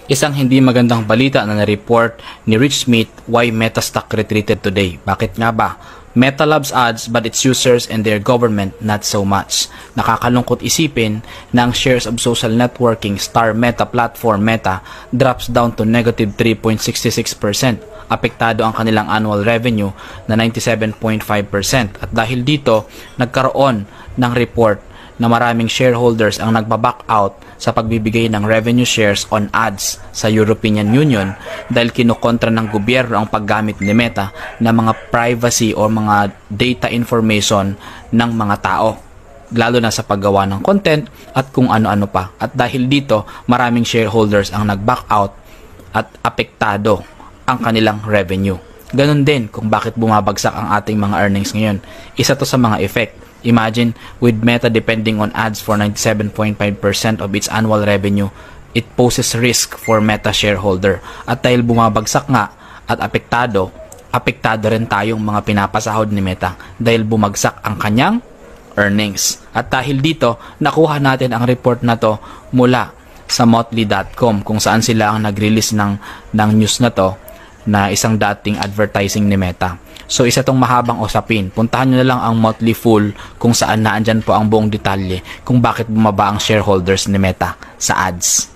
Isang hindi magandang balita na na-report ni Rich Smith why Meta stock retreated today. Bakit nga ba? Meta loves ads but its users and their government not so much. Nakakalungkot isipin na ang shares of social networking star Meta platform Meta drops down to negative 3.66%. Apektado ang kanilang annual revenue na 97.5% at dahil dito nagkaroon ng report na maraming shareholders ang nagbaback out sa pagbibigay ng revenue shares on ads sa European Union dahil kinukontra ng gobyerno ang paggamit ni Meta ng mga privacy o mga data information ng mga tao, lalo na sa paggawa ng content at kung ano-ano pa. At dahil dito, maraming shareholders ang nag-back out at apektado ang kanilang revenue. Ganon din kung bakit bumabagsak ang ating mga earnings ngayon. Isa to sa mga effect. Imagine, with Meta depending on ads for 97.5% of its annual revenue, it poses risk for Meta shareholder. At dahil bumabagsak nga at apektado rin tayong mga pinapasahod ni Meta dahil bumagsak ang kanyang earnings. At dahil dito, nakuha natin ang report na to mula sa Motley.com kung saan sila ang nag-release ng news na to na isang dating advertising ni Meta. So isa tong mahabang usapin. Puntahan nyo na lang ang Motley Full kung saan naandyan po ang buong detalye kung bakit bumaba ang shareholders ni Meta sa ads.